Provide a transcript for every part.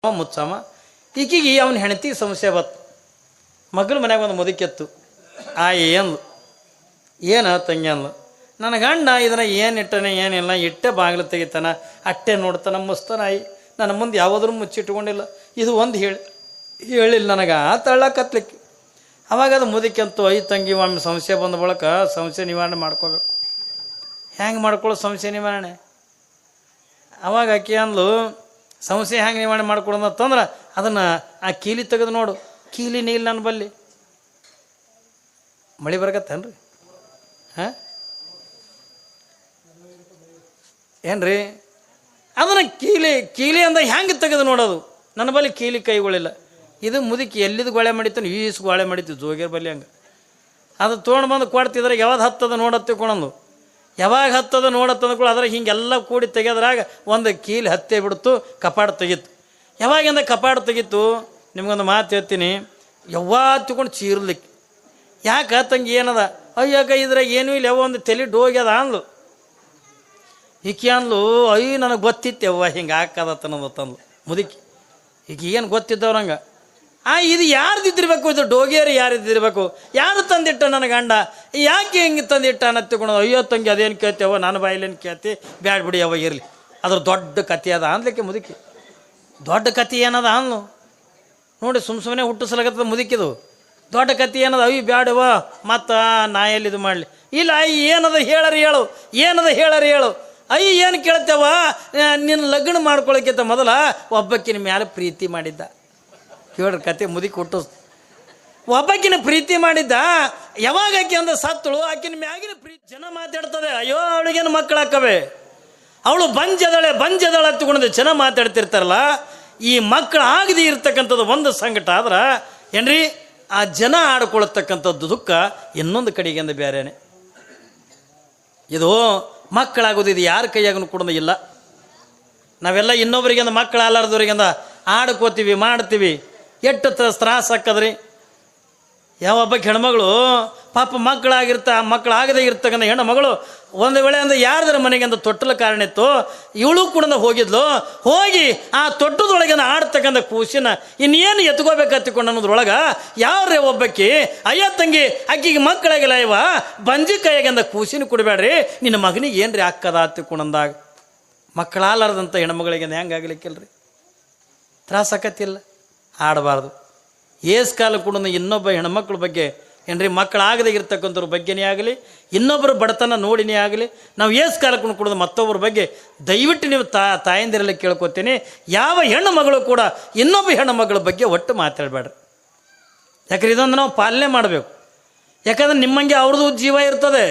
ಮುಚ್ಚಮ್ಮ ಈಕಿಗೆ ಅವನ ಹೆಂಡತಿಗೆ ಸಮಸ್ಯೆ ಬತ್ತು. ಮಗಳ ಮನ್ಯಾಗ ಒಂದು ಮುದುಕೆತ್ತು. ಏನು ಏನು ತಂಗಿ ಅಂದ್ಲು, ನನ್ನ ಗಂಡ ಇದನ್ನು ಏನು ಇಟ್ಟನೆ ಏನಿಲ್ಲ, ಇಟ್ಟೆ ಬಾಗಿಲು ತೆಗಿತಾನ, ಅಟ್ಟೆ ನೋಡ್ತಾನ, ಮುಸ್ತಾನ ಆಯಿ ನನ್ನ ಮುಂದೆ ಯಾವುದ್ರೂ ಮುಚ್ಚಿಟ್ಕೊಂಡಿಲ್ಲ. ಇದು ಒಂದು ಹೇಳಿಲ್ಲ ನನಗೆ ತಳ್ಳಕತ್ಲಿಕ್ಕೆ. ಅವಾಗ ಅದು ಮುದುಕೆ ಅಂತೂ ತಂಗಿ ಒಮ್ಮೆ ಸಮಸ್ಯೆ ಬಂದ ಬಳಿಕ ಸಮಸ್ಯೆ ನಿವಾರಣೆ ಮಾಡ್ಕೋಬೇಕು. ಹೆಂಗೆ ಮಾಡ್ಕೊಳ್ಳೋ ಸಮಸ್ಯೆ ನಿವಾರಣೆ? ಅವಾಗ ಆಕೆ ಅಂದ್ಲು, ಸಮಸ್ಯೆ ಹೆಂಗೆ ನಿವಾರಣೆ ಮಾಡ್ಕೊಡೋದಂತಂದ್ರೆ ಅದನ್ನು ಆ ಕೀಲಿ ತೆಗೆದು ನೋಡು. ಕೀಲಿ ನೀಲ್ ನನ್ನ ಬಲ್ಲಿ ಮಳೆ ಬರಕತ್ತೇನ್ರಿ? ಹಾಂ ಏನ್ರಿ? ಅದನ್ನು ಕೀಲಿ ಅಂದ ಹೆಂಗೆ ತೆಗೆದು ನೋಡೋದು? ನನ್ನ ಬಲ್ಲಿ ಕೀಲಿ ಕೈಗಳಿಲ್ಲ. ಇದು ಮುದುಕಿ ಎಲ್ಲಿದ್ದು ಗೋಳೆ ಮಾಡಿತ್ತು, ಈಸು ಗೋಳೆ ಮಾಡಿತ್ತು ಜೋಗಿಯರ್ ಬಲ್ಲಿ. ಹಂಗೆ ಅದು ತೊಗೊಂಡು ಬಂದು ಕೊಡ್ತಿದ್ರೆ ಯಾವ್ದು ಹತ್ತದ ನೋಡತ್ತೆ ಕೊಣಂದು, ಯಾವಾಗ ಹತ್ತದ ನೋಡತ್ತಂದ ಕೂಡ ಅದ್ರಾಗ ಹಿಂಗೆಲ್ಲ ಕೂಡಿ ತೆಗೆದ್ರಾಗ ಒಂದು ಕೀಲಿ ಹತ್ತೇ ಬಿಡ್ತು, ಕಪಾಟ ತೆಗಿತ್ತು. ಯಾವಾಗಿಂದ ಕಪಾಟ ತೆಗಿತ್ತು ನಿಮ್ಗೊಂದು ಮಾತು ಹೇಳ್ತೀನಿ, ಯಾವಾಗ ತಗೊಂಡು ಚೀರ್ಲಿಕ್ಕೆ. ಯಾಕೆ ತಂಗಿ ಏನದ? ಅಯ್ಯಾಗ ಇದ್ರಾಗ ಏನೂ ಇಲ್ಲ, ಯಾವ ಒಂದು ತಲೆ ಡೋಗ್ಯದ ಅಂದ್ಲು. ಈಕೆ ಅಂದ್ಲು, ಅಯ್ಯ ನನಗೆ ಗೊತ್ತಿತ್ತು ಯವ್ವ ಹಿಂಗೆ ಹಾಕದತ್ತನ್ನೋದತ್ತಂದ್ಲು ಮುದುಕಿ. ಈಗ ಏನು ಗೊತ್ತಿದ್ದವ್ರಂಗೆ ಇದು ಯಾರ್ದಿದ್ದಿರ್ಬೇಕು, ಇದು ಡೋಗಿಯರು ಯಾರಿದ್ದಿರ್ಬೇಕು, ಯಾರು ತಂದಿಟ್ಟ ನನ್ನ ಗಂಡ, ಯಾಕೆ ಹಿಂಗೆ ತಂದಿಟ್ಟ ಅನ್ನತ್ತಿಕೊಂಡು. ಅಯ್ಯೋ ತಂಗಿ ಅದೇನು ಕೇಳ್ತೇವ, ನನ್ನ ಬಾಯಿಲೇನು ಕೇಳ್ತಿ, ಬ್ಯಾಡ್ ಬಿಡಿ ಅವ ಇರಲಿ, ಅದ್ರ ದೊಡ್ಡ ಕತೆ ಅದ ಅಂದ್ಲಿಕ್ಕೆ ಮುದುಕಿ. ದೊಡ್ಡ ಕತೆ ಏನದ ಅಂದ್ಲು ನೋಡಿ, ಸುಮ್ಮನೆ ಹುಟ್ಟಿಸ್ಲಾಗತ್ತದ ಮುದುಕಿದು. ದೊಡ್ಡ ಕತೆ ಏನದ? ಅಯ್ಯ ಬ್ಯಾಡವ ಮತ್ತು ನಾ ಎಲ್ಲಿ ಇದು ಮಾಡಲಿ. ಇಲ್ಲ ಏನದ ಹೇಳರಿ ಹೇಳು, ಏನದ ಹೇಳರಿ ಹೇಳು. ಏನು ಕೇಳ್ತೇವ, ನಿನ್ನ ಲಗ್ನ ಮಾಡ್ಕೊಳಕ್ಕಿಂತ ಮೊದಲ ಒಬ್ಬಕ್ಕಿನ ಮ್ಯಾಲೆ ಪ್ರೀತಿ ಮಾಡಿದ್ದ. ಕೇಳ್ರಿ ಕತೆ ಮುದುಕಿ ಹುಟ್ಟು. ಒಬ್ಬಕ್ಕಿನ ಪ್ರೀತಿ ಮಾಡಿದ್ದ. ಯಾವಾಗ ಆಕೆ ಅಂದ ಸತ್ತಳು, ಆಕಿನ ಮ್ಯಾಗಿನ ಪ್ರೀತಿ. ಜನ ಮಾತಾಡ್ತದೆ, ಅಯ್ಯೋ ಅವಳಿಗೇನು ಮಕ್ಕಳು ಹಾಕವೆ, ಅವಳು ಬಂಜದಳೆ ಹತ್ತಿಕೊಂಡು ಜನ ಮಾತಾಡ್ತಿರ್ತಾರಲ್ಲ. ಈ ಮಕ್ಕಳು ಆಗದೆ ಇರ್ತಕ್ಕಂಥದ್ದು ಒಂದು ಸಂಕಟ ಆದ್ರೆ ಏನ್ರಿ, ಆ ಜನ ಆಡ್ಕೊಳತಕ್ಕಂಥದ್ದು ದುಃಖ ಇನ್ನೊಂದು ಕಡೆಗಿಂದ ಬೇರೆನೆ. ಇದು ಮಕ್ಕಳಾಗೋದು ಇದು ಯಾರ ಕೈಯಾಗೂ ಕೂಡ ಇಲ್ಲ. ನಾವೆಲ್ಲ ಇನ್ನೊಬ್ಬರಿಗಿಂದ ಮಕ್ಕಳು ಆಲಾರ್ದವ್ರಿಗಿಂದ ಆಡ್ಕೋತೀವಿ, ಮಾಡ್ತೀವಿ. ಎಷ್ಟು ತ್ರಾಸ ಹಾಕದ್ರಿ. ಯಾವೊಬ್ಬ ಹೆಣ್ಮಗಳು ಪಾಪ ಮಕ್ಕಳಾಗದೇ ಇರ್ತಕ್ಕಂಥ ಹೆಣ್ಣು ಮಗಳು ಒಂದು ವೇಳೆ ಅಂದ್ರೆ ಯಾರ್ದಾರ ಮನೆಗೆ ಅಂತ ತೊಟ್ಟಲ ಕಾರಣ ಇತ್ತು, ಇವಳು ಕೂಡ ಹೋಗಿ ಆ ತೊಟ್ಟದೊಳಗೆ ಆಡ್ತಕ್ಕಂಥ ಕೂಸಿನ ಇನ್ನೇನು ಎತ್ಕೋಬೇಕತ್ತಿಕೊಂಡು ಅನ್ನೋದ್ರೊಳಗೆ ಯಾವ್ರೇ ಒಬ್ಬಕ್ಕಿ ಅಯ್ಯ ತಂಗಿ ಆಕಿಗೆ ಮಕ್ಕಳಾಗಿಲ್ಲ ಇವ ಬಂಜಿ ಕೈಯಾಗಂದ ಕೂಸಿನ ಕೊಡಬೇಡ್ರಿ, ನಿನ್ನ ಮಗನಿಗೆ ಏನ್ರಿ ಹಾಕದ ಹತ್ತಿಕೊಂಡಂದಾಗ. ಮಕ್ಕಳಾಲಾರ್ದಂಥ ಹೆಣ್ಮಗಳಿಗೆ ಹೆಂಗಾಗ್ಲಿಕ್ಕಿಲ್ರಿ? ತ್ರಾಸ ಆಕತ್ತಿಲ್ಲ. ಆಡಬಾರ್ದು. ಏಸ್ ಕಾಲ ಕೂಡ ಇನ್ನೊಬ್ಬ ಹೆಣ್ಮಕ್ಳ ಬಗ್ಗೆ ಏನ್ರಿ, ಮಕ್ಕಳಾಗದೇ ಇರ್ತಕ್ಕಂಥವ್ರ ಬಗ್ಗೆನೇ ಆಗಲಿ, ಇನ್ನೊಬ್ಬರು ಬಡತನ ನೋಡಿನೇ ಆಗಲಿ, ನಾವು ಏಸ್ ಕಾಲಕ್ಕೂ ಕೂಡ ಮತ್ತೊಬ್ಬರ ಬಗ್ಗೆ ದಯವಿಟ್ಟು ನೀವು ತಾಯಂದಿರಲ್ಲ ಕೇಳ್ಕೊತೀನಿ, ಯಾವ ಹೆಣ್ಣು ಮಗಳು ಕೂಡ ಇನ್ನೊಬ್ಬ ಹೆಣ್ಣು ಮಗಳ ಬಗ್ಗೆ ಒಟ್ಟು ಮಾತಾಡಬೇಡ್ರಿ. ಯಾಕಂದ್ರೆ ಇದೊಂದು ನಾವು ಪಾಲನೆ ಮಾಡಬೇಕು. ಯಾಕಂದ್ರೆ ನಿಮ್ಮಂಗೆ ಅವ್ರದ್ದು ಜೀವ ಇರ್ತದೆ.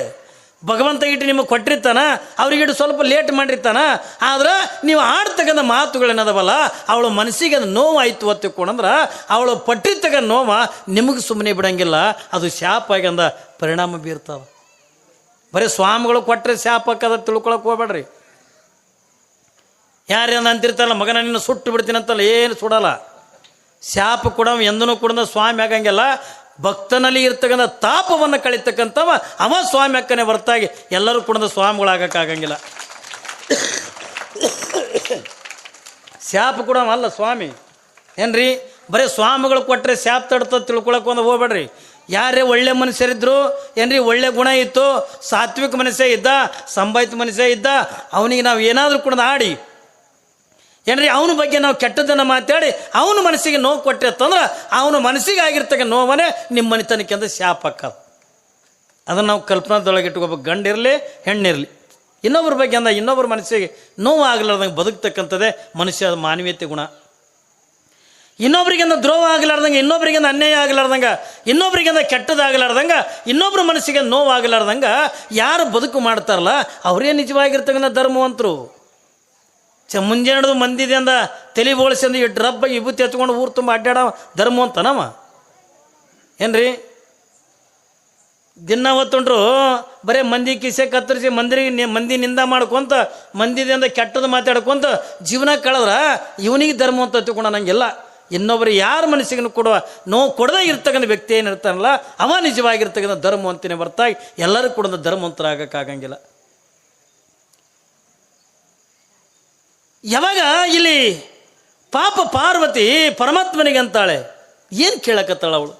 ಭಗವಂತ ಇಟ್ಟು ನಿಮಗೆ ಕೊಟ್ಟಿರ್ತಾನ, ಅವ್ರಿಗಿಟ್ಟು ಸ್ವಲ್ಪ ಲೇಟ್ ಮಾಡಿರ್ತಾನ. ಆದ್ರೆ ನೀವು ಆಡ್ತಕ್ಕಂಥ ಮಾತುಗಳೇನದವಲ್ಲ, ಅವಳ ಮನಸ್ಸಿಗೆ ಅದು ನೋವಾಯ್ತು ಒತ್ತಿಕೊಂಡಂದ್ರೆ ಅವಳು ಪಟ್ಟಿರ್ತಕ್ಕ ನೋವ ನಿಮಗೆ ಸುಮ್ಮನೆ ಬಿಡಂಗಿಲ್ಲ, ಅದು ಶಾಪ ಆಗ್ಯಂದ ಪರಿಣಾಮ ಬೀರ್ತಾವ. ಬರೀ ಸ್ವಾಮಿಗಳು ಕೊಟ್ಟರೆ ಶಾಪ ಹಾಕದ ತಿಳ್ಕೊಳಕ್ಕೆ ಹೋಗ್ಬೇಡ್ರಿ. ಯಾರೇನು ಅಂತಿರ್ತಾರಲ್ಲ, ಮಗನ ನಿನ್ನ ಸುಟ್ಟು ಬಿಡ್ತೀನಿ ಅಂತಲ್ಲ, ಏನು ಸುಡಲ್ಲ. ಶಾಪ ಕೂಡ ಎಂದೂ ಕೂಡ ಸ್ವಾಮಿ ಆಗಂಗಿಲ್ಲ. ಭಕ್ತನಲ್ಲಿ ಇರ್ತಕ್ಕಂಥ ತಾಪವನ್ನು ಕಳಿತಕ್ಕಂಥವ ಅವ ಸ್ವಾಮಿ ಅಕ್ಕನೇ ಹೊರತಾಗಿ ಎಲ್ಲರೂ ಕೂಡ ಸ್ವಾಮಿಗಳಾಗಕ್ಕಾಗಂಗಿಲ್ಲ. ಶಾಪ ಕೂಡ ಅಲ್ಲ ಸ್ವಾಮಿ ಏನ್ರಿ. ಬರೀ ಸ್ವಾಮಿಗಳು ಕೊಟ್ಟರೆ ಶಾಪ ತಡ್ತದೆ ತಿಳ್ಕೊಳಕ್ಕೆ ಒಂದು ಹೋಗ್ಬೇಡ್ರಿ. ಯಾರೇ ಒಳ್ಳೆ ಮನುಷ್ಯರಿದ್ರು ಏನ್ರಿ, ಒಳ್ಳೆ ಗುಣ ಇತ್ತು, ಸಾತ್ವಿಕ ಮನುಷ್ಯ ಇದ್ದ, ಸಂಭಾಯಿತ ಮನುಷ್ಯ ಇದ್ದ, ಅವನಿಗೆ ನಾವು ಏನಾದರೂ ಕೂಡ ಆಡಿ ಏನ್ರಿ ಅವನ ಬಗ್ಗೆ ನಾವು ಕೆಟ್ಟದನ್ನು ಮಾತಾಡಿ ಅವನ ಮನಸ್ಸಿಗೆ ನೋವು ಕೊಟ್ಟರೆ ಅಂತಂದ್ರೆ ಅವನ ಮನಸ್ಸಿಗೆ ಆಗಿರ್ತಕ್ಕ ನೋವನೇ ನಿಮ್ಮ ಮನೆತನಕ್ಕೆ ಅಂತ ಶಾಪ ಹಾಕೋದು. ಅದನ್ನು ನಾವು ಕಲ್ಪನಾದೊಳಗೆ ಇಟ್ಕೋಬೇಕು. ಗಂಡಿರಲಿ ಹೆಣ್ಣಿರಲಿ, ಇನ್ನೊಬ್ಬರ ಬಗ್ಗೆ ಅಂದ ಇನ್ನೊಬ್ಬರ ಮನಸ್ಸಿಗೆ ನೋವು ಆಗಲಾರ್ದಂಗೆ ಬದುಕ್ತಕ್ಕಂಥದ್ದೇ ಮನುಷ್ಯ ಮಾನವೀಯತೆ ಗುಣ. ಇನ್ನೊಬ್ರಿಗಿಂದ ದ್ರೋಹ ಆಗಲಾರ್ದಂಗೆ, ಇನ್ನೊಬ್ರಿಗಿಂದ ಅನ್ಯಾಯ ಆಗಲಾರ್ದಂಗೆ, ಇನ್ನೊಬ್ರಿಗಿಂದ ಕೆಟ್ಟದಾಗಲಾರ್ದಂಗೆ, ಇನ್ನೊಬ್ಬರ ಮನಸ್ಸಿಗೆ ನೋವು ಆಗಲಾರ್ದಂಗೆ ಯಾರು ಬದುಕು ಮಾಡ್ತಾರಲ್ಲ ಅವರೇ ನಿಜವಾಗಿರ್ತಕ್ಕಂಥ ಧರ್ಮವಂತರು. ಮುಂಜಾನೆ ಹಿಡಿದು ಮಂದಿದೆ ಅಂದ ತಲೆ ಬೋಳಿಸಂದು ಇಟ್ಟು ರಬ್ಬ ವಿಭೂತಿ ಹಚ್ಕೊಂಡು ಊರು ತುಂಬ ಅಡ್ಡಾಡ ಧರ್ಮವಂತನವ ಏನ್ರಿ. ದಿನ ಹೊತ್ತುಂಡ್ರು ಬರೀ ಮಂದಿ ಕಿಸೆ ಕತ್ತರಿಸಿ ಮಂದಿ ನಿಂದ ಮಾಡ್ಕೊಂತ ಮಂದಿದಿಂದ ಕೆಟ್ಟದ್ದು ಮಾತಾಡ್ಕೊಂತ ಜೀವನ ಕಳೆದ್ರ ಇವನಿಗೆ ಧರ್ಮವಂತ ಹತ್ತಿಕೊಂಡ ನಂಗೆಲ್ಲ. ಇನ್ನೊಬ್ಬರು ಯಾರ ಮನಸ್ಸಿಗೂ ಕೊಡುವ ನೋವು ಕೊಡದೇ ಇರ್ತಕ್ಕಂಥ ವ್ಯಕ್ತಿ ಏನಿರ್ತಾನಲ್ಲ ಅವ ನಿಜವಾಗಿರ್ತಕ್ಕಂಥ ಧರ್ಮವಂತನೇ ಹೊರತಾಗಿ ಎಲ್ಲರೂ ಕೂಡ ಧರ್ಮವಂತರಾಗಕ್ಕಾಗಂಗಿಲ್ಲ. ಯಾವಾಗ ಇಲ್ಲಿ ಪಾಪ ಪಾರ್ವತಿ ಪರಮಾತ್ಮನಿಗೆ ಅಂತಾಳೆ, ಏನು ಕೇಳಕತ್ತಾಳ ಅವಳು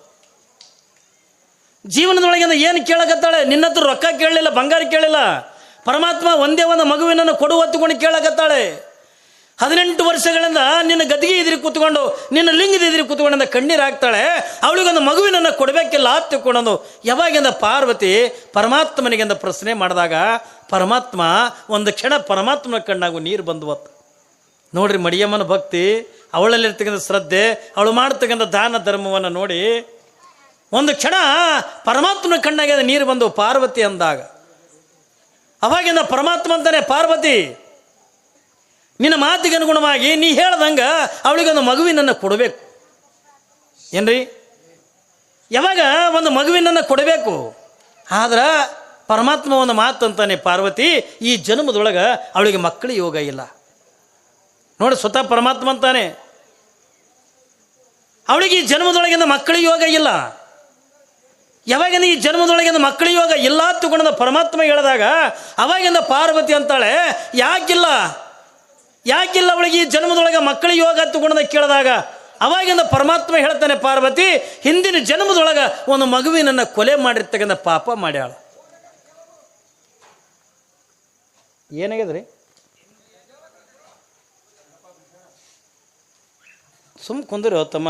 ಜೀವನದೊಳಗಿಂದ? ಏನು ಕೇಳಕತ್ತಾಳೆ? ನಿನ್ನ ಹತ್ರ ರೊಕ್ಕ ಕೇಳಲಿಲ್ಲ, ಬಂಗಾರ ಕೇಳಿಲ್ಲ. ಪರಮಾತ್ಮ ಒಂದೇ ಒಂದು ಮಗುವಿನನ್ನು ಕೊಡು ಹೊತ್ತುಕೊಂಡು ಕೇಳಕತ್ತಾಳೆ. 18 ವರ್ಷಗಳಿಂದ ನಿನ್ನ ಗದಿಗೆ ಎದುರಿ ಕೂತ್ಕೊಂಡು, ನಿನ್ನ ಲಿಂಗದ ಎದುರಿ ಕೂತ್ಕೊಂಡಿಂದ ಕಣ್ಣೀರು ಹಾಕ್ತಾಳೆ. ಅವಳಿಗೊಂದು ಮಗುವಿನನ್ನು ಕೊಡಬೇಕಿಲ್ಲ ಹತ್ತಿಕೊಂಡು. ಯಾವಾಗಿಂದ ಪಾರ್ವತಿ ಪರಮಾತ್ಮನಿಗೆಂದ ಪ್ರಶ್ನೆ ಮಾಡಿದಾಗ ಪರಮಾತ್ಮ ಒಂದು ಕ್ಷಣ ಪರಮಾತ್ಮನ ಕಣ್ಣಾಗೂ ನೀರು ಬಂದುವತ್ತು. ನೋಡ್ರಿ, ಮಡಿಯಮ್ಮನ ಭಕ್ತಿ, ಅವಳಲ್ಲಿರ್ತಕ್ಕಂಥ ಶ್ರದ್ಧೆ, ಅವಳು ಮಾಡ್ತಕ್ಕಂಥ ದಾನ ಧರ್ಮವನ್ನು ನೋಡಿ ಒಂದು ಕ್ಷಣ ಪರಮಾತ್ಮನ ಕಣ್ಣಾಗೆ ನೀರು ಬಂದು ಪಾರ್ವತಿ ಅಂದಾಗ, ಅವಾಗಿಂದ ಪರಮಾತ್ಮ ಅಂತಾನೆ, ಪಾರ್ವತಿ ನಿನ್ನ ಮಾತಿಗೆ ಅನುಗುಣವಾಗಿ ನೀ ಹೇಳ್ದಂಗೆ ಅವಳಿಗೊಂದು ಮಗುವಿನನ್ನು ಕೊಡಬೇಕು. ಏನ್ರಿ, ಯಾವಾಗ ಒಂದು ಮಗುವಿನನ್ನು ಕೊಡಬೇಕು. ಆದ್ರೆ ಪರಮಾತ್ಮ ಒಂದು ಮಾತು ಅಂತಾನೆ, ಪಾರ್ವತಿ ಈ ಜನ್ಮದೊಳಗೆ ಅವಳಿಗೆ ಮಕ್ಕಳ ಯೋಗ ಇಲ್ಲ. ನೋಡಿ, ಸ್ವತಃ ಪರಮಾತ್ಮ ಅಂತಾನೆ, ಅವಳಿಗೆ ಈ ಜನ್ಮದೊಳಗಿಂದ ಮಕ್ಕಳ ಯೋಗ ಇಲ್ಲ. ಯಾವಾಗಿಂದ ಈ ಜನ್ಮದೊಳಗಿಂದ ಮಕ್ಕಳ ಯೋಗ ಇಲ್ಲ ತಗೊಂಡ ಪರಮಾತ್ಮ ಹೇಳಿದಾಗ ಅವಾಗಿಂದ ಪಾರ್ವತಿ ಅಂತಾಳೆ, ಯಾಕಿಲ್ಲ ಅವಳಿಗೆ ಈ ಜನ್ಮದೊಳಗೆ ಮಕ್ಕಳ ಯೋಗ ತಗೊಂಡ ಕೇಳಿದಾಗ ಅವಾಗಿಂದ ಪರಮಾತ್ಮ ಹೇಳ್ತಾನೆ, ಪಾರ್ವತಿ ಹಿಂದಿನ ಜನ್ಮದೊಳಗೆ ಒಂದು ಮಗುವಿನನ್ನು ಕೊಲೆ ಮಾಡಿರ್ತಕ್ಕಂಥ ಪಾಪ ಮಾಡ್ಯಾಳ. ಏನಾಗ್ಯದ್ರಿ? ಸುಮ್ಮ ಕುಂದ್ರಿ ಹೊತ್ತಮ್ಮ,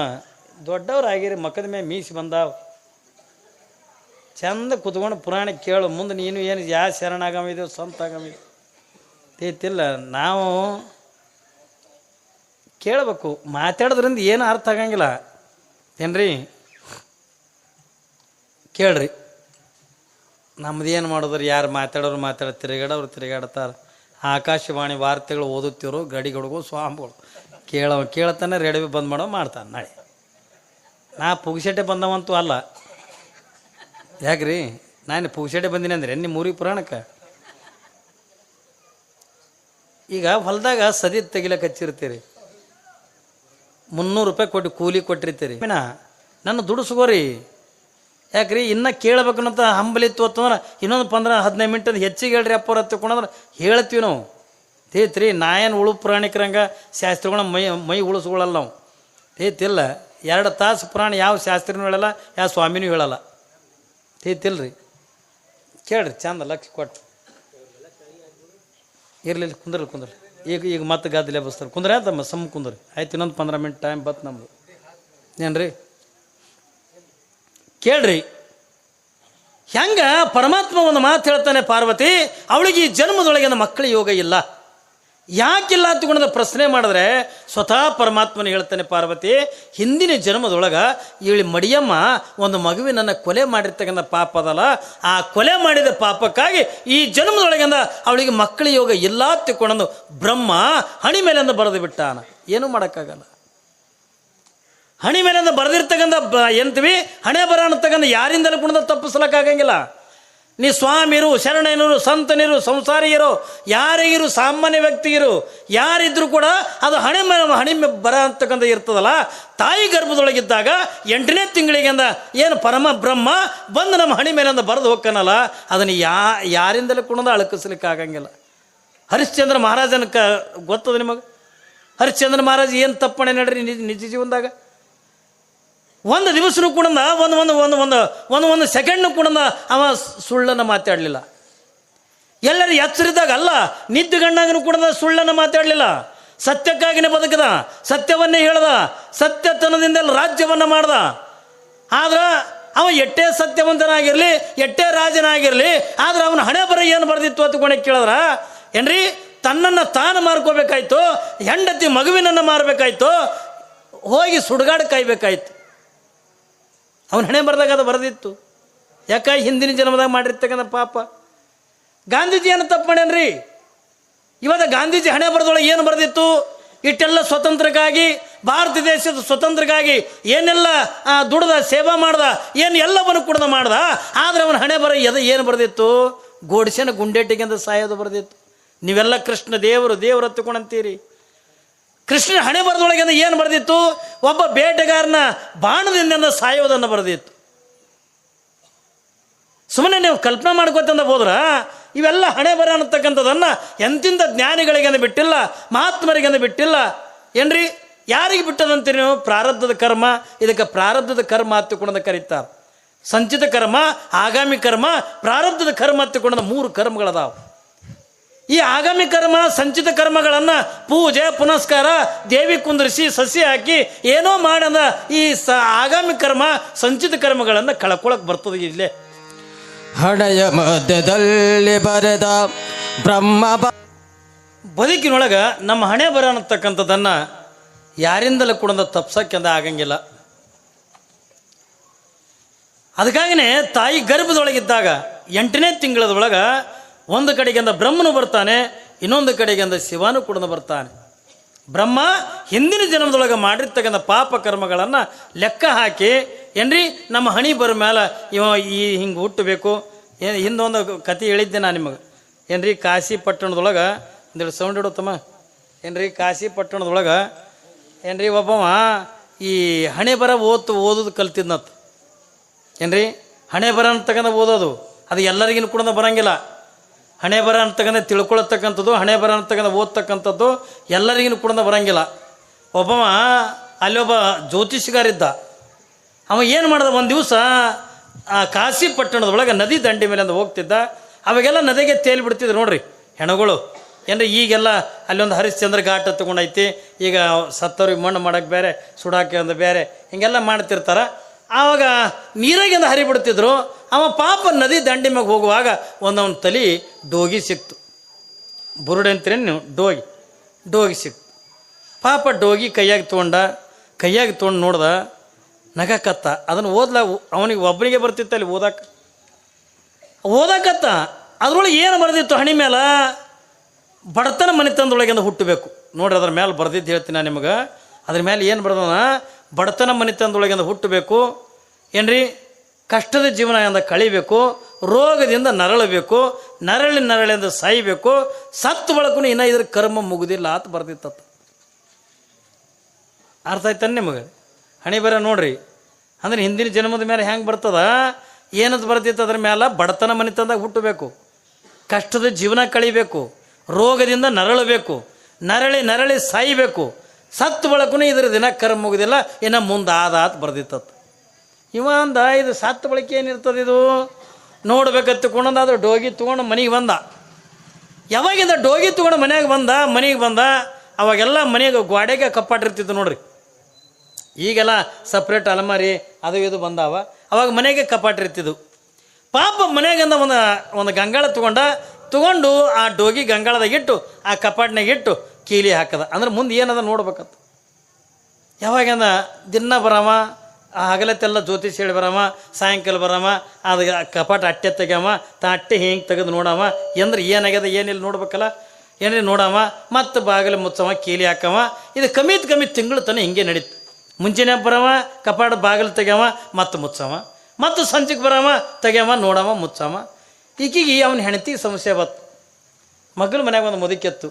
ದೊಡ್ಡವ್ರಾಗಿರಿ, ಮಕ್ಕದ ಮೇಲೆ ಮೀಸಿ ಬಂದಾವ, ಚಂದ ಕುತ್ಕೊಂಡು ಪುರಾಣ ಕೇಳು. ಮುಂದೆ ನೀನು ಏನು ಯಾವ ಶರಣಾಗಮಿದೆವು, ಸ್ವಂತ ಆಗಮಿದೆ ತೇತಿಲ್ಲ. ನಾವು ಕೇಳಬೇಕು, ಮಾತಾಡೋದ್ರಿಂದ ಏನು ಅರ್ಥ ಆಗಂಗಿಲ್ಲ ಏನ್ರಿ. ಕೇಳ್ರಿ, ನಮ್ದೇನು ಮಾಡೋದ್ರಿ, ಯಾರು ಮಾತಾಡೋರು ತಿರುಗಾಡ್ತಾರೆ. ಆಕಾಶವಾಣಿ ವಾರ್ತೆಗಳು ಓದುತ್ತಿರೋ ಗಡಿಗಡಿಗೂ ಸ್ವಾಮಿಗಳು ಕೇಳ್ತಾನೆ, ರೇಡಿಯೋ ಬಂದ್ ಮಾಡೋ ಮಾಡ್ತಾನೆ. ನಾಳೆ ನಾ ಪುಗ್ಸೆಟ್ಟೆ ಬಂದವಂತೂ ಅಲ್ಲ. ಯಾಕ್ರಿ, ನಾನು ಪುಗ್ಸೆಟ್ಟೆ ಬಂದಿನಿ ಅಂದ್ರೆ ನಿಮ್ಮ ಊರಿಗೆ ಪುರಾಣಕ್ಕೆ. ಈಗ ಹೊಲದಾಗ ಸದಿ ತೆಗಿಲಕ್ಕೆ ಹಚ್ಚಿರ್ತೀರಿ, 300 ರೂಪಾಯಿ ಕೊಟ್ಟು ಕೂಲಿ ಕೊಟ್ಟಿರ್ತೀರಿ. ನನ್ನ ದುಡಿಸ್ಕೋರಿ. ಯಾಕ್ರಿ, ಇನ್ನೂ ಕೇಳಬೇಕನ್ನಂತ ಹಂಬಲಿತ್ತು ಅಂತಂದ್ರೆ ಇನ್ನೊಂದು 15-15 ಮಿನಿಟ್ ಹೆಚ್ಚಿಗೆ ಹೇಳ್ರಿ ಅಪ್ಪವ್ರ ಹತ್ತಿಕೊಂಡ್ರೆ ಹೇಳ್ತೀವಿ ನಾವು. ತೇತ್ರಿ, ನಾ ಏನು ಉಳು ಪುರಾಣಿಕರಂಗೆ ಶಾಸ್ತ್ರಿಗಳ ಮೈ ಉಳಿಸ್ಕೊಳ್ಳಲ್ಲ ನಾವು. ತೇತಿಲ್ಲ, 2 ತಾಸು ಪುರಾಣ ಯಾವ ಶಾಸ್ತ್ರಿನೂ ಹೇಳಲ್ಲ, ಯಾವ ಸ್ವಾಮಿನೂ ಹೇಳಲ್ಲ. ತೇತಿಲ್ರಿ, ಕೇಳ್ರಿ ಚಂದ ಲಕ್ಷ ಕೊಟ್ಟು. ಇರಲಿಲ್ಲ, ಕುಂದ್ರಿ. ಈಗ ಮತ್ತೆ ಗದ್ದಲೆ ಬಸ್ತಾರೆ. ಕುಂದ್ರೆ ಆಯ್ತಮ್ಮ, ಕುಂದ್ರಿ ಆಯ್ತು. ಇನ್ನೊಂದು 15 ಮಿನಿಟ್ ಟೈಮ್ ಬತ್ತು ನಮ್ದು. ಏನ್ರಿ, ಕೇಳ್ರಿ ಹೆಂಗ ಪರಮಾತ್ಮ ಒಂದು ಮಾತು ಹೇಳ್ತಾನೆ, ಪಾರ್ವತಿ ಅವಳಿಗೆ ಈ ಜನ್ಮದೊಳಗಿನ ಮಕ್ಕಳ ಯೋಗ ಇಲ್ಲ. ಯಾಕಿಲ್ಲ ಅಂತಕೊಂಡ ಪ್ರಶ್ನೆ ಮಾಡಿದ್ರೆ ಸ್ವತಃ ಪರಮಾತ್ಮನ ಹೇಳ್ತಾನೆ, ಪಾರ್ವತಿ ಹಿಂದಿನ ಜನ್ಮದೊಳಗೆ ಇವಳಿ ಮಡಿಯಮ್ಮ ಒಂದು ಮಗುವಿನನ್ನು ಕೊಲೆ ಮಾಡಿರ್ತಕ್ಕಂಥ ಪಾಪ ಅದಲ್ಲ, ಆ ಕೊಲೆ ಮಾಡಿದ ಪಾಪಕ್ಕಾಗಿ ಈ ಜನ್ಮದೊಳಗಿಂದ ಅವಳಿಗೆ ಮಕ್ಕಳ ಯೋಗ ಇಲ್ಲ ತಿಳ್ಕೊಂಡು ಬ್ರಹ್ಮ ಹಣಿ ಮೇಲಿಂದ ಬರೆದು ಬಿಟ್ಟಾನ. ಏನೂ ಮಾಡೋಕ್ಕಾಗಲ್ಲ. ಹಣಿ ಮೇಲಿಂದ ಬರೆದಿರ್ತಕ್ಕಂಥ ಎಂತೀವಿ ಹಣೆ ಬರ ಅಂತಕ್ಕಂಥ ಯಾರಿಂದಲೂ ಕೂಡ ತಪ್ಪಿಸ್ಲಕ್ಕಾಗಂಗಿಲ್ಲ. ನೀ ಸ್ವಾಮಿರು, ಶರಣನಿರು, ಸಂತನಿರು, ಸಂಸಾರಿಯರು, ಯಾರಿಗಿರು, ಸಾಮಾನ್ಯ ವ್ಯಕ್ತಿಗಿರು, ಯಾರಿದ್ರು ಕೂಡ ಅದು ಹಣೆ ಬರ ಅಂತಕ್ಕಂಥ ಇರ್ತದಲ್ಲ. ತಾಯಿ ಗರ್ಭದೊಳಗಿದ್ದಾಗ 8ನೇ ತಿಂಗಳಿಗೆಂದ ಏನು ಪರಮ ಬ್ರಹ್ಮ ಬಂದು ನಮ್ಮ ಹಣಿ ಮೇಲಿಂದ ಬರೆದು ಹೋಗ್ಕನಲ್ಲ, ಅದನ್ನು ಯಾರಿಂದಲೂ ಕೂಡ ಅಳಕಿಸ್ಲಿಕ್ಕಾಗಂಗಿಲ್ಲ. ಹರಿಶ್ಚಂದ್ರ ಮಹಾರಾಜನ ಗೊತ್ತದ ನಿಮಗೆ? ಹರಿಶ್ಚಂದ್ರ ಮಹಾರಾಜ್ ಏನು ತಪ್ಪಣೆ ನಡ್ರಿ ನಿಜ ಜೀವನದಾಗ? ಒಂದು ದಿವಸನೂ ಕೂಡ ಒಂದು ಸೆಕೆಂಡ್ನು ಕೂಡ ಅವ ಸುಳ್ಳನ್ನು ಮಾತಾಡಲಿಲ್ಲ. ಎಲ್ಲರೂ ಎಚ್ಚರಿದ್ದಾಗ ಅಲ್ಲ, ನಿದ್ದೆಗಣ್ಣಾಗನೂ ಕೂಡ ಸುಳ್ಳನ್ನು ಮಾತಾಡಲಿಲ್ಲ. ಸತ್ಯಕ್ಕಾಗಿನೇ ಬದುಕದ, ಸತ್ಯವನ್ನೇ ಹೇಳ್ದ, ಸತ್ಯತನದಿಂದೆಲ್ಲ ರಾಜ್ಯವನ್ನು ಮಾಡ್ದ. ಆದ್ರೆ ಅವ ಎಷ್ಟೇ ಸತ್ಯವಂತನಾಗಿರಲಿ, ಎಷ್ಟೇ ರಾಜನಾಗಿರಲಿ, ಆದ್ರೆ ಅವನ ಹಣೆ ಬರ ಏನು ಬರೆದಿತ್ತು ಅಂತಕೊಂಡೆ ಕೇಳಿದ್ರ ಏನ್ರಿ, ತನ್ನನ್ನು ತಾನು ಮಾರ್ಕೋಬೇಕಾಯ್ತು, ಹೆಂಡತಿ ಮಗುವಿನನ್ನು ಮಾರಬೇಕಾಯ್ತು, ಹೋಗಿ ಸುಡುಗಾಡು ಕಾಯ್ಬೇಕಾಯ್ತು. ಅವನ ಹಣೆ ಬರೆದಾಗ ಅದು ಬರೆದಿತ್ತು. ಯಾಕೆ? ಹಿಂದಿನ ಜನ್ಮದಾಗ ಮಾಡಿರ್ತಕ್ಕಂಥ ಪಾಪ. ಗಾಂಧೀಜಿ ಏನು ತಪ್ಪು ಮಾಡ್ಯಾನ್ರಿ? ಇವಾಗ ಗಾಂಧೀಜಿ ಹಣೆ ಬರೆದೊಳಗೆ ಏನು ಬರೆದಿತ್ತು? ಇಷ್ಟೆಲ್ಲ ಸ್ವತಂತ್ರಕ್ಕಾಗಿ, ಭಾರತ ದೇಶದ ಸ್ವತಂತ್ರಕ್ಕಾಗಿ ಏನೆಲ್ಲ ದುಡ್ದ, ಸೇವಾ ಮಾಡ್ದ, ಏನು ಎಲ್ಲವನ್ನು ಕೂಡ ಮಾಡ್ದ. ಆದ್ರೆ ಅವನ ಹಣೆ ಬರ ಏನು ಬರೆದಿತ್ತು? ಗೋಡ್ಸೆನ ಗುಂಡೇಟಿಗೆ ಅಂತ ಸಾಯೋದು ಬರೆದಿತ್ತು. ನೀವೆಲ್ಲ ಕೃಷ್ಣ ದೇವರು ಹತ್ತುಕೊಂಡಂತೀರಿ. ಕೃಷ್ಣ ಹಣೆ ಬರದೊಳಗೆ ಏನು ಬರೆದಿತ್ತು? ಒಬ್ಬ ಬೇಟೆಗಾರನ ಬಾಣದಿಂದ ಸಾಯೋದನ್ನು ಬರೆದಿತ್ತು. ಸುಮ್ಮನೆ ನೀವು ಕಲ್ಪನೆ ಮಾಡ್ಕೋತಂದ ಹೋದ್ರ ಇವೆಲ್ಲ ಹಣೆ ಬರ ಅನ್ನತಕ್ಕಂಥದ್ದನ್ನು ಎಂತಿಂಥ ಜ್ಞಾನಿಗಳಿಗೆಂದು ಬಿಟ್ಟಿಲ್ಲ, ಮಹಾತ್ಮರಿಗೆಂದು ಬಿಟ್ಟಿಲ್ಲ. ಏನ್ರಿ, ಯಾರಿಗೆ ಬಿಟ್ಟದಂತೀರಿ ನೀವು? ಪ್ರಾರಬ್ಧದ ಕರ್ಮ. ಇದಕ್ಕೆ ಪ್ರಾರಬ್ಧದ ಕರ್ಮ ಹತ್ತಿಕೊಂಡದ ಕರೀತಾರೆ. ಸಂಚಿತ ಕರ್ಮ, ಆಗಾಮಿ ಕರ್ಮ, ಪ್ರಾರಬ್ಧದ ಕರ್ಮ ಹತ್ತಿಕೊಂಡದ 3 ಕರ್ಮಗಳದಾವ. ಈ ಆಗಾಮಿ ಕರ್ಮ ಸಂಚಿತ ಕರ್ಮಗಳನ್ನು ಪೂಜೆ ಪುನಸ್ಕಾರ ದೇವಿ ಕುಂದರಿಸಿ ಸಸಿ ಹಾಕಿ ಏನೋ ಮಾಡದ ಈ ಆಗಾಮಿ ಕರ್ಮ ಸಂಚಿತ ಕರ್ಮಗಳನ್ನು ಕಳ್ಕೊಳಕ್ಕೆ ಬರ್ತದೆ. ಇಲ್ಲೇ ಹಣೆಯ ಮಧ್ಯದಲ್ಲಿ ಬರೆದ ಬ್ರಹ್ಮ ಬದುಕಿನೊಳಗೆ ನಮ್ಮ ಹಣೆ ಬರ ಅನ್ನತಕ್ಕಂಥದ್ದನ್ನು ಯಾರಿಂದಲೂ ಕೂಡ ತಪ್ಸಕ್ಕೆಂದ ಆಗಂಗಿಲ್ಲ. ಅದಕ್ಕಾಗಿಯೇ ತಾಯಿ ಗರ್ಭದೊಳಗಿದ್ದಾಗ 8ನೇ ತಿಂಗಳದೊಳಗೆ ಒಂದು ಕಡೆಗಿಂದ ಬ್ರಹ್ಮನು ಬರ್ತಾನೆ, ಇನ್ನೊಂದು ಕಡೆಗಿಂದ ಶಿವನು ಕೂಡ ಬರ್ತಾನೆ. ಬ್ರಹ್ಮ ಹಿಂದಿನ ಜನ್ಮದೊಳಗೆ ಮಾಡಿರ್ತಕ್ಕಂಥ ಪಾಪ ಕರ್ಮಗಳನ್ನು ಲೆಕ್ಕ ಹಾಕಿ ಏನ್ರಿ ನಮ್ಮ ಹಣಿ ಬರ ಮೇಲೆ ಇವ ಹಿಂಗೆ ಹುಟ್ಟಬೇಕು. ಹಿಂದೊಂದು ಕತೆ ಹೇಳಿದ್ದೆ ನಾನು ನಿಮಗೆ. ಏನ್ರಿ ಕಾಶಿ ಪಟ್ಟಣದೊಳಗೆ ಒಂದೆರಡು ಸೌಂಡ್ ಇಡುತ್ತಮ್ಮ. ಏನ್ರಿ ಕಾಶಿ ಪಟ್ಟಣದೊಳಗೆ ಏನ್ರಿ ಒಬ್ಬವ ಈ ಹಣೆ ಬರ ಓದೋದು ಕಲ್ತಿದ್ನತ್. ಏನ್ರಿ ಹಣೆ ಬರ ಅಂತಕ್ಕಂಥ ಓದೋದು ಅದು ಎಲ್ಲರಿಗಿನ ಕೂಡ ಬರಂಗಿಲ್ಲ. ಹಣೆ ಬರ ಅಂತಕ್ಕಂಥ ತಿಳ್ಕೊಳತಕ್ಕಂಥದ್ದು, ಹಣೆ ಬರ ಅಂತಕ್ಕಂಥ ಓದ್ತಕ್ಕಂಥದ್ದು ಎಲ್ಲರಿಗಿನ ಕೂಡ ಬರಂಗಿಲ್ಲ. ಒಬ್ಬವ ಅಲ್ಲೊಬ್ಬ ಜ್ಯೋತಿಷಿಗಾರಿದ್ದ. ಅವ ಏನು ಮಾಡ್ದ, ಒಂದು ದಿವಸ ಆ ಕಾಶಿ ಪಟ್ಟಣದೊಳಗೆ ನದಿ ದಂಡಿ ಮೇಲೆ ಅಂತ ಹೋಗ್ತಿದ್ದ. ಅವಾಗೆಲ್ಲ ನದಿಗೆ ತೇಲಿ ಬಿಡ್ತಿದ್ರು ನೋಡ್ರಿ ಹೆಣಗಳು. ಏನ್ರಿ ಈಗೆಲ್ಲ ಅಲ್ಲೊಂದು ಹರಿಶ್ಚಂದ್ರ ಘಾಟ್ ತಗೊಂಡೈತಿ. ಈಗ ಸತ್ತವ್ರಿಗೆ ಮಣ್ಣು ಮಾಡೋಕ್ಕೆ ಬೇರೆ, ಸುಡಾಕೆ ಒಂದು ಬೇರೆ, ಹಿಂಗೆಲ್ಲ ಮಾಡ್ತಿರ್ತಾರೆ. ಆವಾಗ ನೀರಾಗಿಂದ ಹರಿಬಿಡ್ತಿದ್ರು. ಅವ ಪಾಪ ನದಿ ದಂಡಿ ಮ್ಯಾಗ ಹೋಗುವಾಗ ಒಂದವನ ತಲೆ ಡೋಗಿ ಸಿಕ್ತು. ಬುರುಡೆ ಅಂತೀರಿ ನೀವು, ಡೋಗಿ ಸಿಕ್ತು. ಪಾಪ ಡೋಗಿ ಕೈಯಾಗಿ ತೊಗೊಂಡು ನೋಡ್ದ, ನಗಕತ್ತ. ಅದನ್ನು ಅವನಿಗೆ ಒಬ್ಬನಿಗೆ ಬರ್ತಿತ್ತು ಅಲ್ಲಿ ಓದಕತ್ತ. ಅದ್ರೊಳಗೆ ಏನು ಬರೆದಿತ್ತು ಹಣಿ ಮೇಲೆ? ಬಡತನ ಮನೆತನದೊಳಗಿಂದ ಹುಟ್ಟಬೇಕು ನೋಡ್ರಿ. ಅದ್ರ ಮೇಲೆ ಬರ್ದಿದ್ದು ಹೇಳ್ತೀನಿ ನಾನು ನಿಮಗೆ. ಅದ್ರ ಮೇಲೆ ಏನು ಬರ್ದನ? ಬಡತನ ಮನೆತನದೊಳಗಿಂದ ಹುಟ್ಟಬೇಕು ಏನ್ರಿ, ಕಷ್ಟದ ಜೀವನದಿಂದ ಕಳಿಬೇಕು, ರೋಗದಿಂದ ನರಳಬೇಕು, ನರಳಿಂದ ಸಾಯಬೇಕು, ಸತ್ತು ಬಳಕು ಇನ್ನೂ ಇದ್ರ ಕರ್ಮ ಮುಗುದಿಲ್ಲ ಅಂತ ಬರ್ದಿತ್ತ. ಅರ್ಥ ಆಯ್ತಾನೆ ನಿಮಗೆ? ಹಣಿ ಬರ ನೋಡ್ರಿ. ಅಂದ್ರೆ ಹಿಂದಿನ ಜನ್ಮದ ಮೇಲೆ ಹೆಂಗೆ ಬರ್ತದ, ಏನದು ಬರ್ತಿತ್ತು ಅದ್ರ ಮೇಲೆ? ಬಡತನ ಮನೆತನದಾಗ ಹುಟ್ಟಬೇಕು, ಕಷ್ಟದ ಜೀವನ ಕಳಿಬೇಕು, ರೋಗದಿಂದ ನರಳಬೇಕು, ನರಳಿ ಸಾಯಬೇಕು, ಸತ್ತು ಬಳಕು ಇದ್ರ ದಿನ ಕರ್ಮ ಮುಗುದಿಲ್ಲ, ಇನ್ನು ಮುಂದೆ ಆದಾತ ಬರ್ದಿತ್ತತ್ತು. ಇವ ಅಂದ, ಇದು ಸತ್ತು ಬಳಕೆ ಏನಿರ್ತದೆ ಇದು ನೋಡ್ಬೇಕತ್ತು ಕೊಂಡಂದಾದ್ರೆ ಡೋಗಿ ತೊಗೊಂಡು ಮನೆಗೆ ಬಂದ. ಯಾವಾಗಿಂದ ಡೋಗಿ ತೊಗೊಂಡು ಮನೆಗೆ ಬಂದ ಅವಾಗೆಲ್ಲ ಮನೆಗೆ ಗೋಡೆಗೆ ಕಪ್ಪಾಟಿರ್ತಿತ್ತು ನೋಡ್ರಿ. ಈಗೆಲ್ಲ ಸಪ್ರೇಟ್ ಅಲಮಾರಿ ಅದು ಇದು ಬಂದಾವ. ಅವಾಗ ಮನೆಗೆ ಕಪ್ಪಾಟಿರ್ತಿದ್ವು. ಪಾಪ ಮನೆಗಿಂದ ಒಂದು ಗಂಗಾಳ ತಗೊಂಡು ಆ ಡೋಗಿ ಗಂಗಾಳದಾಗ ಇಟ್ಟು ಆ ಕಪಾಟ್ನಾಗ ಇಟ್ಟು ಕೀಲಿ ಹಾಕದ. ಅಂದ್ರೆ ಮುಂದೆ ಏನದ ನೋಡ್ಬೇಕತ್ತು. ಯಾವಾಗಿಂದ ದಿನ ಬರವ, ಆ ಹಗಲತ್ತೆಲ್ಲ ಜ್ಯೋತಿಷ್ ಹೇಳಿ ಬರವ, ಸಾಯಂಕಾಲ ಬರವ, ಅದು ಕಪಾಟ ಅಟ್ಟೆ ತೆಗ್ಯವ, ಅಟ್ಟೆ ಹಿಂಗೆ ತೆಗೆದು ನೋಡವ, ಅಂದ್ರೆ ಏನಾಗ್ಯದ ಏನಿಲ್ಲ ನೋಡ್ಬೇಕಲ್ಲ. ಏನ್ರಿ ನೋಡವ, ಮತ್ತು ಬಾಗಿಲು ಮುಚ್ಚವ, ಕೀಲಿ ಹಾಕವ. ಇದು ಕಮ್ಮಿ ತಿಂಗಳು ತನಕ ಹಿಂಗೆ ನಡೀತು. ಮುಂಚೆನೇ ಬರವ, ಕಪಾಟ ಬಾಗಿಲು ತೆಗ್ಯವ, ಮತ್ತು ಮುಚ್ಚವ, ಮತ್ತು ಸಂಜೆಗೆ ಬರವ, ತೆಗ್ಯವ, ನೋಡವ, ಮುಚ್ಚವ. ಈಕಿಗೆ ಅವನ ಹೆಂಡತಿಗೆ ಸಮಸ್ಯೆ ಬತ್ತು. ಮಗನ ಮನ್ಯಾಗ ಒಂದು ಮುದುಕೆತ್ತು.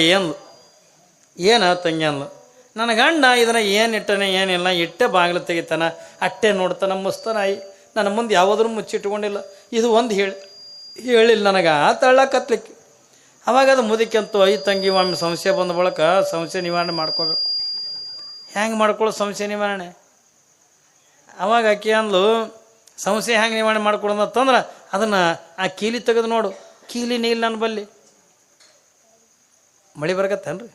ಏನು ತಂಗಿ ಅಂದ್ಲು, ನನ್ನ ಗಂಡ ಇದನ್ನು ಏನು ಇಟ್ಟನೆ ಏನಿಲ್ಲ, ಇಟ್ಟೆ ಬಾಗಿಲು ತೆಗಿತಾನ, ಅಟ್ಟೆ ನೋಡ್ತಾನ, ಮುಸ್ತಾನಾಯಿ, ನನ್ನ ಮುಂದೆ ಯಾವುದ್ರೂ ಮುಚ್ಚಿಟ್ಕೊಂಡಿಲ್ಲ. ಇದು ಒಂದು ಹೇಳಿಲ್ಲ ನನಗೆ ತಳ್ಳಕತ್ಲಿಕ್ಕೆ. ಅವಾಗ ಅದು ಮುದುಕೆಂತು, ತಂಗಿ ಒಮ್ಮೆ ಸಮಸ್ಯೆ ಬಂದ ಬಳಿಕ ಸಮಸ್ಯೆ ನಿವಾರಣೆ ಮಾಡ್ಕೋಬೇಕು. ಹೆಂಗೆ ಮಾಡ್ಕೊಳ್ಳೋ ಸಮಸ್ಯೆ ನಿವಾರಣೆ? ಅವಾಗ ಆಕೆ ಅಂದ್ಲು, ಸಮಸ್ಯೆ ಹೆಂಗೆ ನಿವಾರಣೆ ಮಾಡ್ಕೊಡೋದಂತಂದ್ರೆ ಅದನ್ನು ಆ ಕೀಲಿ ತೆಗೆದು ನೋಡು. ಕೀಲಿ ನೀಲ್ ನನ್ನ ಬಲ್ಲಿ. ಮಳೆ ಬರಕತ್ತೇನ್ರಿ?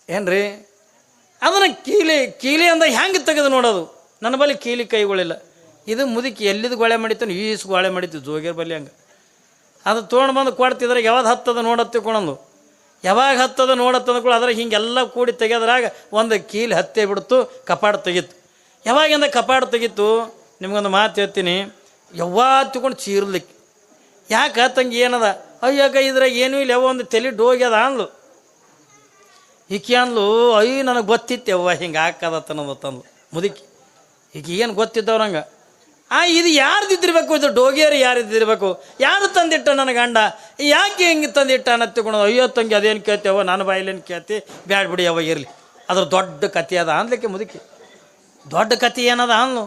ಏನ್ರಿ ಅದನ್ನು ಕೀಲಿ ಅಂದ ಹೆಂಗೆ ತೆಗೆದು ನೋಡೋದು? ನನ್ನ ಬಳಿ ಕೀಲಿ ಕೈಗಳಿಲ್ಲ. ಇದು ಮುದುಕಿ ಎಲ್ಲಿದ್ದು ಗೋಳೆ ಮಾಡಿತಾನೆ, ಈಸು ಗೋಳೆ ಮಾಡಿತ್ತು ಜೋಗಿಯರ್ ಬಲ್ಲಿ. ಹಂಗೆ ಅದು ತೊಗೊಂಡು ಬಂದು ಕೊಡ್ತಿದ್ರೆ ಯಾವಾಗ ಹತ್ತದ ನೋಡತ್ತಿಕೊಂಡಂದು, ಯಾವಾಗ ಹತ್ತದ ನೋಡತ್ತಂದ ಕೂಡ ಅದ್ರಾಗ ಹಿಂಗೆಲ್ಲ ಕೂಡಿ ತೆಗೆದ್ರಾಗ ಒಂದು ಕೀಲಿ ಹತ್ತೇ ಬಿಡ್ತು, ಕಪಾಟ ತೆಗಿತು. ಯಾವಾಗಿಂದ ಕಪಾಟ ತೆಗಿತು? ನಿಮ್ಗೊಂದು ಮಾತು ಹೇಳ್ತೀನಿ, ಯಾವಾಗ ತಗೊಂಡು ಚೀರ್ಲಿಕ್ಕೆ. ಯಾಕೆ ತಂಗಿ ಏನದ? ಅಯ್ಯಾಗ ಇದ್ರಾಗ ಏನೂ ಇಲ್ಲ, ಯಾವ ಒಂದು ತಲೆ ಡೋಗ್ಯದ ಅಂದ್ಲು. ಈಕೆ ಅಂದ್ಲು, ನನಗೆ ಗೊತ್ತಿತ್ತು ಯವ್ವ ಹಿಂಗೆ ಹಾಕದತ್ತನ್ನೋದು ತಂದ್ಲು ಮುದುಕಿ. ಈಗ ಏನು ಗೊತ್ತಿದ್ದವ್ರಂಗೆ ಇದು ಯಾರ್ದಿದ್ದಿರ್ಬೇಕು? ಇದು ಡೋಗಿಯರು ಯಾರಿದ್ದಿರ್ಬೇಕು? ಯಾರು ತಂದಿಟ್ಟ ನನ್ನ ಗಂಡ? ಯಾಕೆ ಹಿಂಗೆ ತಂದಿಟ್ಟ ಅನ್ನತ್ತಿಕೊಂಡು, ಅಯ್ಯೋ ತಂಗಿ ಅದೇನು ಕೇಳ್ತೇವ, ನನ್ನ ಬಾಯಿಲೇನು ಕೇಳ್ತಿ, ಬ್ಯಾಡ ಬಿಡಿ ಯಾವಾಗ ಇರಲಿ, ಅದ್ರ ದೊಡ್ಡ ಕತೆ ಅದ ಅಂದ್ಲಿಕ್ಕೆ ಮುದುಕಿ. ದೊಡ್ಡ ಕತೆ ಏನದ ಅಂದ್ಲು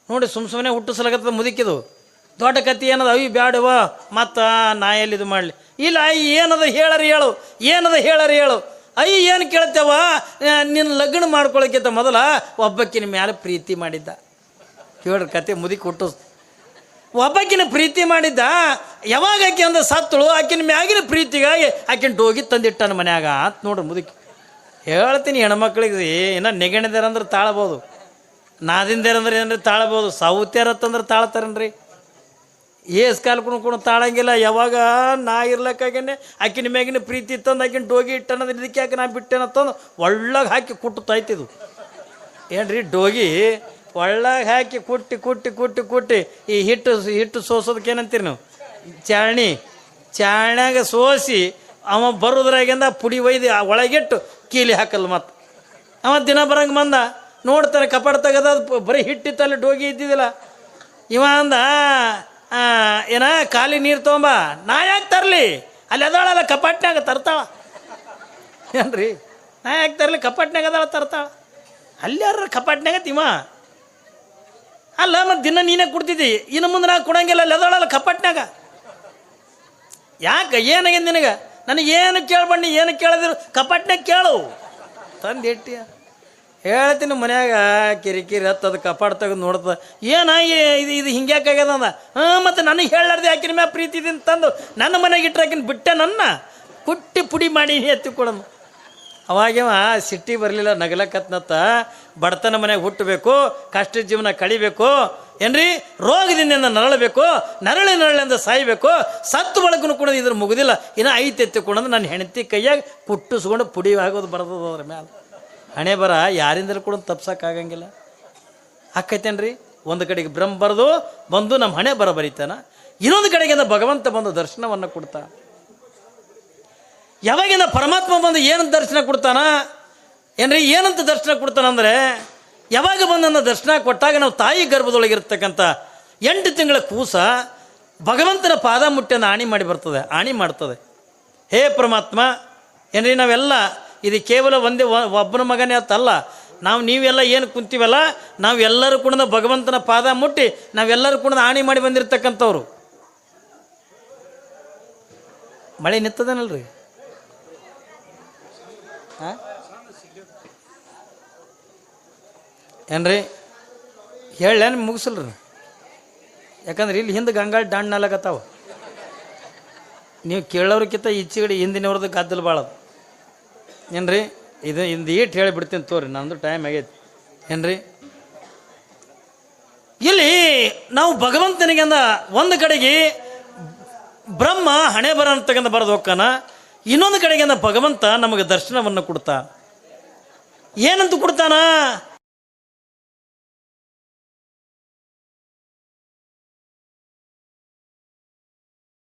ನೋಡಿ. ಸುಮ್ಮನೆ ಹುಟ್ಟಿಸ್ಲಾಗತ್ತದ ಮುದುಕಿದು. ದೊಡ್ಡ ಕತಿ ಏನದ ಅಯ್ಯ ಬ್ಯಾಡವ ಮತ್ತು ನಾ ಎಲ್ಲಿ ಇದು ಮಾಡಲಿ ಇಲ್ಲ ಏನದ ಹೇಳರಿ ಹೇಳು ಏನದ ಹೇಳರಿ ಹೇಳು ಅಯ್ಯ ಏನು ಕೇಳ್ತೇವ ನಿನ್ನ ಲಗ್ನ ಮಾಡ್ಕೊಳಕ್ಕಿಂತ ಮೊದಲ ಒಬ್ಬಕ್ಕಿನ ಮೇಲೆ ಪ್ರೀತಿ ಮಾಡಿದ್ದ ಕೇಳ್ರಿ ಕತೆ ಮುದುಕಿ ಹುಟ್ಟು ಒಬ್ಬಕ್ಕಿನ ಪ್ರೀತಿ ಮಾಡಿದ್ದ ಯಾವಾಗ ಆಕೆ ಅಂದ್ರೆ ಸತ್ತಳು ಆಕಿನ ಮ್ಯಾಗಿನ ಪ್ರೀತಿಗಾಗಿ ಆಕಿನ ಡೋಗಿ ತಂದಿಟ್ಟನ ಮನ್ಯಾಗ ಅಂತ ನೋಡ್ರಿ ಮುದುಕಿ ಹೇಳ್ತೀನಿ ಹೆಣ್ಮಕ್ಳಿಗೆ ಏನೋ ನೆಗಣಿದಾರಂದ್ರೆ ತಾಳ್ಬೋದು ನಾದಿಂದೇರಂದ್ರೆ ಏನ್ರಿ ತಾಳ್ಬೋದು ಸಾವುತ್ಯಾರತ್ತಂದ್ರೆ ತಾಳ್ತಾರನ್ರಿ ಏಸ್ ಕಾಲ ಕುಣ್ಕೊಂಡು ತಾಳಂಗಿಲ್ಲ ಯಾವಾಗ ನಾ ಇರ್ಲಕ್ಕಾಗೇನೆ ಆಕಿನ ಮ್ಯಾಗಿನ ಪ್ರೀತಿ ತಂದು ಆಕಿನ ಡೋಗಿ ಇಟ್ಟನ್ನೋದು ಇದಕ್ಕೆ ಯಾಕೆ ನಾ ಬಿಟ್ಟೇನತ್ತಂದು ಒಳ್ಳಗೆ ಹಾಕಿ ಕುಟ್ಟು ತಾಯ್ತಿದ್ವು ಏನ್ರಿ ಡೋಗಿ ಒಳ್ಳಗೆ ಹಾಕಿ ಕುಟ್ಟಿ ಕುಟ್ಟಿ ಕುಟ್ಟಿ ಕುಟ್ಟಿ ಈ ಹಿಟ್ಟು ಸೋಸೋದಕ್ಕೆ ಏನಂತೀರಿ ನೀವು ಚಾಳ್ನ್ಯಾಗ ಸೋಸಿ ಅವ ಬರೋದ್ರಾಗಿಂದ ಪುಡಿ ಒಯ್ದು ಒಳಗಿಟ್ಟು ಕೀಲಿ ಹಾಕಲ್ಲ ಮತ್ತು ಅವ ದಿನ ಬರಂಗೆ ಬಂದ ನೋಡ್ತಾರೆ ಕಪಾಟ ತೆಗದ ಬರೀ ಹಿಟ್ಟಿತ್ತಲ್ಲಿ ಡೋಗಿ ಇದ್ದಿದ್ದಿಲ್ಲ ಇವ ಅಂದ ಏನ ಖಾಲಿ ನೀರು ತೊಗೊಂಬ ನಾ ಯಾಕೆ ತರಲಿ ಅಲ್ಲಿ ಅದಾಳಲ್ಲ ಕಪಾಟ್ನಾಗ ತರ್ತಾಳ ಏನ್ರಿ ನಾ ಯಾಕೆ ತರಲಿ ಕಪಾಟ್ನಾಗ ಅದಾಳ ತರ್ತಾಳ ಅಲ್ಲಿ ಯಾರ ಕಪಾಟ್ನಾಗ ತಿಮ್ಮ ಅಲ್ಲ ಮತ್ತು ದಿನ ನೀನೇ ಕೊಡ್ತಿದ್ದಿ ಇನ್ನು ಮುಂದೆ ನಾ ಕೊಡಂಗಿಲ್ಲ ಅಲ್ಲಿ ಅದಾಳಲ್ಲ ಕಪಾಟ್ನಾಗ ಯಾಕೆ ಏನಾಗಿದೆ ನಿನಗೆ ನನಗೇನು ಕೇಳ್ಬಣ್ಣಿ ಏನು ಕೇಳಿದ್ರು ಕಪಾಟ್ನಾಗ ಕೇಳು ತಂದು ಇಟ್ಟಿ ಹೇಳ್ತೀನಿ ಮನ್ಯಾಗ ಕಿರಿಕಿರಿ ಹತ್ತದ ಕಪಾಟ್ ತೆಗೆದು ನೋಡ್ತದ ಇದು ಹಿಂಗ್ಯಾಕಾಗ್ಯದ ಅಂದ ಮತ್ತು ನನಗೆ ಹೇಳಾರ್ದೆ ಆಕಿನ ಮ್ಯಾಗ ಪ್ರೀತಿ ಇದೀನಿ ತಂದು ನನ್ನ ಮನೆಗೆ ಇಟ್ಟರೆ ಆಕಿನ ಬಿಟ್ಟೆ ನನ್ನ ಕುಟ್ಟಿ ಪುಡಿ ಮಾಡಿ ಎತ್ತಿಕೊಡೋದು ಅವಾಗವ ಸಿಟ್ಟಿ ಬರಲಿಲ್ಲ ನಗಲಕತ್ನತ್ತ ಬಡತನ ಮನೆಗೆ ಹುಟ್ಟಬೇಕು ಕಷ್ಟ ಜೀವನ ಕಳಿಬೇಕು ಏನ್ರಿ ರೋಗದಿಂದ ನರಳಬೇಕು ನರಳಿಂದ ಸಾಯ್ಬೇಕು ಸತ್ತು ಬಳಕನು ಕೂಡ ಇದ್ರ ಮುಗುದಿಲ್ಲ ಇನ್ನು ಐತೆ ಎತ್ತಿಕೊಂಡಂದು ನನ್ನ ಹೆಂಡತಿ ಕೈಯಾಗ ಕುಟ್ಟಿಸ್ಕೊಂಡು ಪುಡಿ ಆಗೋದು ಬರ್ತದ ಅದ್ರ ಮ್ಯಾಲ ಹಣೆ ಬರ ಯಾರಿಂದಲೂ ಕೂಡ ತಪ್ಸಕ್ಕಾಗಂಗಿಲ್ಲ ಆಕೈತೇನ್ರಿ ಒಂದು ಕಡೆಗೆ ಬ್ರಹ್ಮ ಬರೆದು ಬಂದು ನಮ್ಮ ಹಣೆ ಬರ ಬರೀತಾನ ಇನ್ನೊಂದು ಕಡೆಗಿಂದ ಭಗವಂತ ಬಂದು ದರ್ಶನವನ್ನು ಕೊಡ್ತಾ ಯಾವಾಗಿಂದ ಪರಮಾತ್ಮ ಬಂದು ಏನಂತ ದರ್ಶನ ಕೊಡ್ತಾನ ಏನ್ರಿ ಏನಂತ ದರ್ಶನ ಕೊಡ್ತಾನಂದ್ರೆ ಯಾವಾಗ ಬಂದನ್ನ ದರ್ಶನ ಕೊಟ್ಟಾಗ ನಾವು ತಾಯಿ ಗರ್ಭದೊಳಗಿರ್ತಕ್ಕಂಥ 8 ತಿಂಗಳ ಕೂಸ ಭಗವಂತನ ಪಾದ ಮುಟ್ಟನ್ನು ಆಣಿ ಮಾಡ್ತದೆ ಹೇ ಪರಮಾತ್ಮ ಏನ್ರಿ ನಾವೆಲ್ಲ ಇದು ಕೇವಲ ಒಬ್ಬನ ಮಗನೇ ಅಂತಲ್ಲ ನೀವೆಲ್ಲ ಏನು ಕುಂತೀವಲ್ಲ ನಾವೆಲ್ಲರೂ ಕೂಡ ಭಗವಂತನ ಪಾದ ಮುಟ್ಟಿ ನಾವೆಲ್ಲರೂ ಕೂಡ ಆಣಿ ಮಾಡಿ ಬಂದಿರತಕ್ಕಂಥವ್ರು. ಮಳೆ ನಿತ್ತದನಲ್ರಿ ಏನ್ರಿ ಹೇಳೇನು ಮುಗಿಸಲ್ರಿ ಯಾಕಂದ್ರೆ ಇಲ್ಲಿ ಹಿಂದೆ ಗಂಗಾಳ ದಾಂಡ್ ನಾಲಕತ್ತಾವ ನೀವು ಕೇಳೋರ್ಕಿಂತ ಈಚೆಗಡೆ ಹಿಂದಿನವ್ರದ್ದು ಗದ್ದಲು ಭಾಳದು ಏನ್ರಿ ಇಂದು ಈಟ್ ಹೇಳಿಬಿಡ್ತೀನಿ ತೋರಿ ನಂದು ಟೈಮ್ ಆಗೈತಿ ಏನ್ರಿ ಇಲ್ಲಿ ನಾವು ಭಗವಂತನಿಗೆ ಅಂದ ಒಂದು ಕಡೆಗೆ ಬ್ರಹ್ಮ ಹಣೆ ಬರ ಅಂತಕ್ಕಂಥ ಬರೆದು ಹೋಗ್ತಾನ ಇನ್ನೊಂದು ಕಡೆಗೆ ಭಗವಂತ ನಮಗೆ ದರ್ಶನವನ್ನು ಕೊಡ್ತಾ ಏನಂತ ಕೊಡ್ತಾನ